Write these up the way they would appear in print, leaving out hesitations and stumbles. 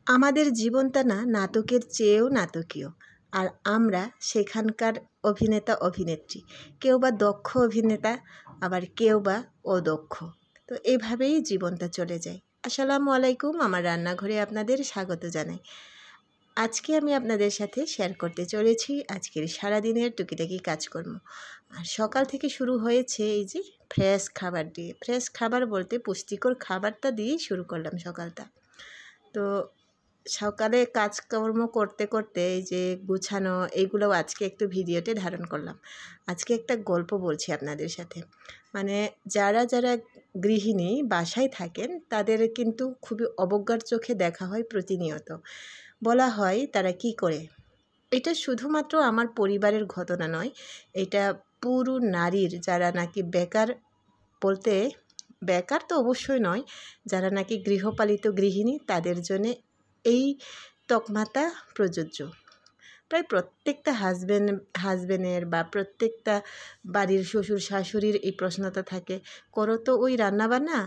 আমাদের জীবনটা না নাটকের চেয়েও নাটকীয়। আর আমরা সেখানকার অভিনেতা অভিনেত্রী। কেউ বা দক্ষ অভিনেতা, আবার কেউ বা অদক্ষ। তো এভাবেই জীবনটা চলে যায়। আসসালামু আলাইকুম, আমার রান্নাঘরে আপনাদের স্বাগত জানাই। আজকে আমি আপনাদের সাথে শেয়ার করতে চলেছি আজকের সারাদিনের টুকিটাকি কাজকর্ম। আর সকাল থেকে শুরু হয়েছে এই যে ফ্রেশ খাবার দিয়ে। ফ্রেশ খাবার বলতে পুষ্টিকর খাবারটা দিয়েই শুরু করলাম সকালটা। তো সকালে কাজকর্ম করতে করতে এই যে গুছানো এইগুলোও আজকে একটু ভিডিওতে ধারণ করলাম। আজকে একটা গল্প বলছি আপনাদের সাথে। মানে যারা যারা গৃহিণী বাসায় থাকেন তাদের কিন্তু খুবই অবজ্ঞার চোখে দেখা হয় প্রতিনিয়ত। বলা হয় তারা কি করে। এটা শুধুমাত্র আমার পরিবারের ঘটনা নয়, এটা পুরো নারীর, যারা নাকি বেকার, বলতে বেকার তো অবশ্যই নয়, যারা নাকি গৃহপালিত গৃহিণী তাদের জন্যে এই তকমাটা প্রযোজ্য। প্রায় প্রত্যেকটা হাজবেন্ডের বা প্রত্যেকটা বাড়ির শ্বশুর শাশুড়ির এই প্রশ্নটা থাকে, করো তো ওই রান্নাবান্না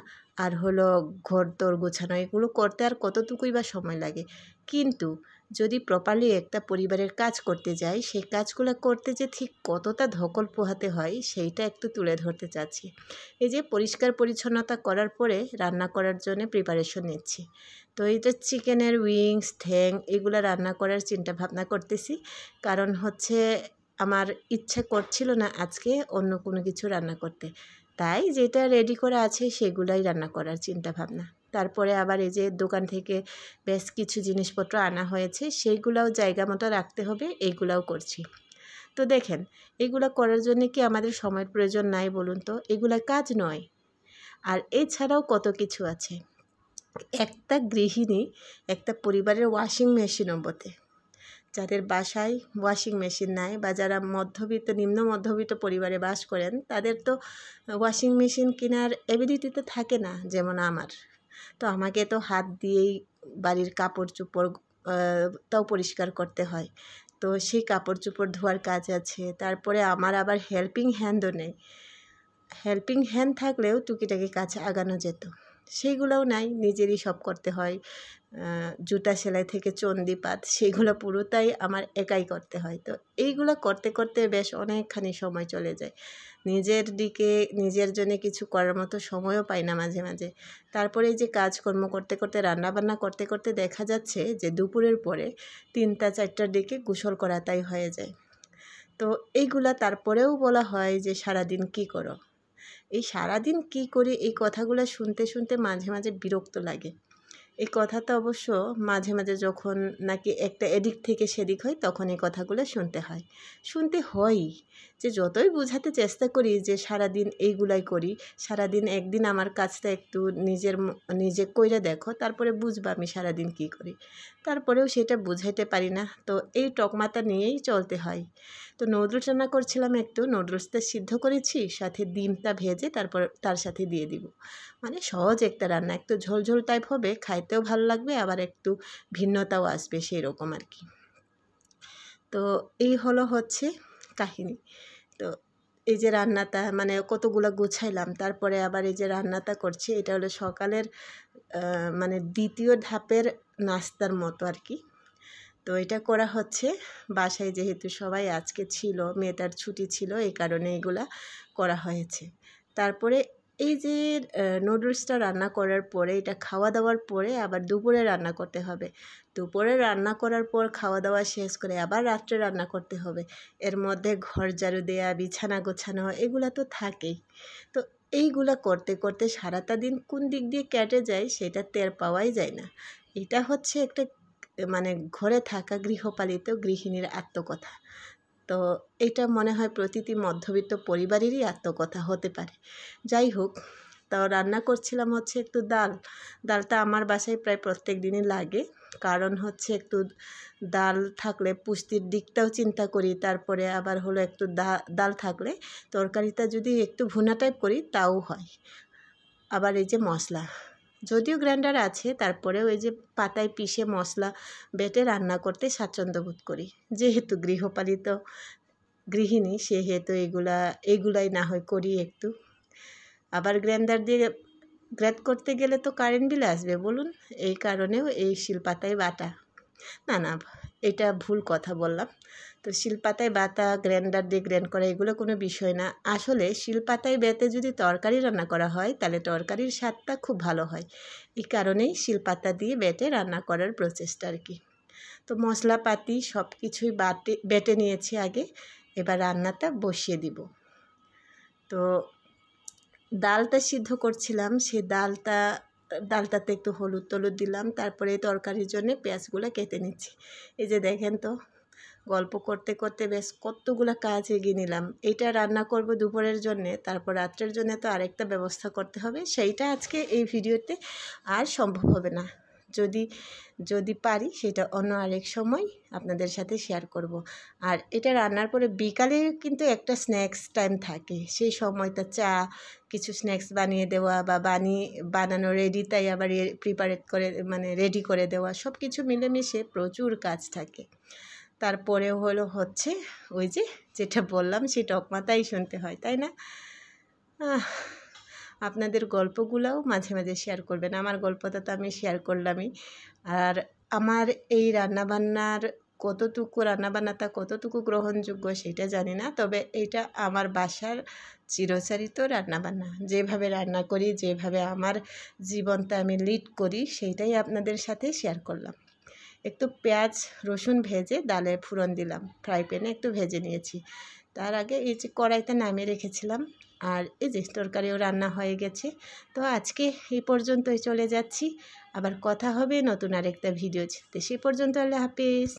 আর হলো ঘর তোর গোছানো, এগুলো করতে আর কতটুকুই বা সময় লাগে। কিন্তু যদি প্রপারলি একটা পরিবারের কাজ করতে যাই, সেই কাজগুলো করতে যে ঠিক কতটা ধকল পোহাতে হয় সেইটা একটু তুলে ধরতে চাচ্ছি। এই যে পরিষ্কার পরিচ্ছন্নতা করার পরে রান্না করার জন্য প্রিপারেশন নিচ্ছি। তো এইটা চিকেনের উইংস, ঠ্যাং এগুলো রান্না করার চিন্তা ভাবনা করতেছি। কারণ হচ্ছে আমার ইচ্ছে করছিল না আজকে অন্য কোনো কিছু রান্না করতে, তাই যেটা রেডি করা আছে সেগুলাই রান্না করার চিন্তা ভাবনা। তারপরে আবার এই যে দোকান থেকে বেশ কিছু জিনিসপত্র আনা হয়েছে, সেইগুলাও জায়গা মতো রাখতে হবে, এইগুলাও করছি। তো দেখেন, এগুলো করার জন্য কি আমাদের সময়ের প্রয়োজন নাই বলুন তো? এগুলা কাজ নয়। আর এছাড়াও কত কিছু আছে। একটা গৃহিণী একটা পরিবারের ওয়াশিং মেশিনও বটে। যাদের বাসায় ওয়াশিং মেশিন নাই বা যারা মধ্যবিত্ত, নিম্ন মধ্যবিত্ত পরিবারে বাস করেন, তাদের তো ওয়াশিং মেশিন কেনার এবিলিটি তো থাকে না, যেমন আমার। তো আমাকে তো হাত দিয়েই বাড়ির কাপড় চোপড় তাও পরিষ্কার করতে হয়। তো সেই কাপড় চোপড় ধোয়ার কাজ আছে। তারপরে আমার আবার হেল্পিং হ্যান্ডও নেই। হেল্পিং হ্যান্ড থাকলেও টুকিটাকি কাজ আগানো যেত, সেইগুলোও নাই, নিজেরই সব করতে হয়। জুতা সেলাই থেকে চণ্ডীপাত, সেগুলো পুরোটাই আমার একাই করতে হয়। তো এইগুলো করতে করতে বেশ অনেকখানি সময় চলে যায়। নিজের দিকে, নিজের জন্য কিছু করার মতো সময়ও পাই না মাঝে মাঝে। তারপরে এই যে কাজকর্ম করতে করতে, রান্নাবান্না করতে করতে দেখা যাচ্ছে যে দুপুরের পরে 3টা-4টার দিকে গোসল করাটাই হয়ে যায়। তো এইগুলা তারপরেও বলা হয় যে সারাদিন কি করো। এই সারাদিন কি করি, এই কথাগুলো শুনতে শুনতে মাঝে মাঝে বিরক্ত লাগে। এই কথাটা অবশ্য মাঝে মাঝে যখন নাকি একটা এদিক থেকে সেদিক হয়, তখন এই কথাগুলো শুনতে হয়ই। যে যতই বোঝাতে চেষ্টা করি যে সারাদিন এইগুলাই করি, সারাদিন একদিন আমার কাজটা একটু নিজে কইরা দেখো, তারপরে বুঝবা আমি সারাদিন কি করি। তারপরেও সেটা বুঝাইতে পারি না। তো এই টকমাটা নিয়েই চলতে হয়। তো নুডলস রান্না করছিলাম, একটু নুডলসটা সিদ্ধ করেছি, সাথে ডিমটা ভেজে তারপর তার সাথে দিয়ে দিব। মানে সহজ একটা রান্না, একটু ঝোলঝোল টাইপ হবে, খাইতেও ভালো লাগবে, আবার একটু ভিন্নতাও আসবে, সেই রকম আর কি। তো এই হচ্ছে কাহিনী। তো এই যে রান্নাটা, মানে কতগুলো গুছাইলাম, তারপরে আবার এই যে রান্নাটা করছি, এটা হলো সকালের মানে দ্বিতীয় ধাপের নাস্তার মতো আর কি। তো এটা করা হচ্ছে বাসায়, যেহেতু সবাই আজকে ছিল, মেয়েটার ছুটি ছিল, এই কারণে এগুলা করা হয়েছে। তারপরে এই যে নুডলসটা রান্না করার পরে, এটা খাওয়া দাওয়ার পরে আবার দুপুরে রান্না করতে হবে। দুপুরে রান্না করার পর খাওয়া দাওয়া শেষ করে আবার রাত্রে রান্না করতে হবে। এর মধ্যে ঘর ঝাড়ু দেয়া, বিছানা গোছানো, এগুলা তো থাকেই। তো এইগুলা করতে করতে সারাটা দিন কোন দিক দিয়ে কেটে যায় সেটা টের পাওয়াই যায় না। এটা হচ্ছে একটা মানে ঘরে থাকা গৃহপালিত গৃহিণীর আত্মকথা। তো এটা মনে হয় প্রতিটি মধ্যবিত্ত পরিবারেরই আত্মকথা হতে পারে। যাই হোক, তাও রান্না করছিলাম হচ্ছে একটু ডালটা আমার বাসায় প্রায় প্রত্যেক দিনই লাগে। কারণ হচ্ছে একটু ডাল থাকলে পুষ্টির দিকটাও চিন্তা করি। তারপরে আবার হলো একটু ডাল থাকলে তরকারিটা যদি একটু ভুনা টাইপ করি তাও হয়। আবার এই যে মশলা, যদিও গ্রাইন্ডার আছে, তারপরেও এই যে পাতায় পিষে মশলা বেটে রান্না করতে স্বাচ্ছন্দ্য বোধ করি। যেহেতু গৃহপালিত গৃহিণী, সেহেতু এগুলাই না হয় করি একটু। আবার গ্রাইন্ডার দিয়ে গ্রেট করতে গেলে তো কারেন্ট বিল আসবে বলুন, এই কারণেও এই শিলপাতায় বাটা। না এটা ভুল কথা বললাম। তো শিলপাতায় বাটা, গ্রাইন্ডার দিয়ে গ্রাইন্ড করা এগুলো কোনো বিষয় না। আসলে শিলপাতায় বেটে যদি তরকারি রান্না করা হয় তাহলে তরকারির স্বাদটা খুব ভালো হয়। এই কারণেই শিলপাতা দিয়ে বেটে রান্না করার প্রচেষ্টা আর কি। তো মশলাপাতি সব কিছুই বেটে নিয়েছি আগে, এবার রান্নাটা বসিয়ে দিব। তো ডালটা সিদ্ধ করছিলাম, সেই ডালটাতে একটু হলুদ টলুদ দিলাম, তারপরে তরকারির জন্য পেঁয়াজগুলো কেটে নিচ্ছি। এই যে দেখেন তো, গল্প করতে করতে বেশ কতগুলো কাজ এগিয়ে নিলাম। এইটা রান্না করব দুপুরের জন্যে, তারপর রাত্রের জন্য তো আরেকটা ব্যবস্থা করতে হবে, সেইটা আজকে এই ভিডিওতে আর সম্ভব হবে না। যদি পারি সেটা অন্য আরেক সময় আপনাদের সাথে শেয়ার করব। আর এটা রান্নার পরে বিকালে কিন্তু একটা স্ন্যাক্স টাইম থাকে, সেই সময়টা চা, কিছু স্ন্যাক্স বানিয়ে দেওয়া বা বানানো রেডি, তাই আবার প্রিপারেট করে রেডি করে দেওয়া, সব কিছু মিলেমিশে প্রচুর কাজ থাকে। তারপরেও হচ্ছে ওই যেটা বললাম সেই টকমাতাই শুনতে হয়, তাই না? আপনাদের গল্পগুলোও মাঝে মাঝে শেয়ার করবেন। আমার গল্পটা তো আমি শেয়ার করলামই। আর আমার এই রান্নাবান্নাটা কতটুকু গ্রহণযোগ্য সেটা জানি না, তবে এটা আমার বাসার চিরচরিত রান্নাবান্না। যেভাবে রান্না করি, যেভাবে আমার জীবনটা আমি লিড করি, সেইটাই আপনাদের সাথে শেয়ার করলাম। একটু পেঁয়াজ রসুন ভেজে ডালে ফোড়ন দিলাম, ফ্রাই প্যানে একটু ভেজে নিয়েছি। তার আগে এই যে কড়াইতে নামিয়ে রেখেছিলাম, আর এই যে তরকারিও রান্না হয়ে গেছে। তো আজকে এই পর্যন্তই, চলে যাচ্ছি, আবার কথা হবে নতুন আরেকটা ভিডিওতে। সে পর্যন্ত আল্লাহ হাফেজ।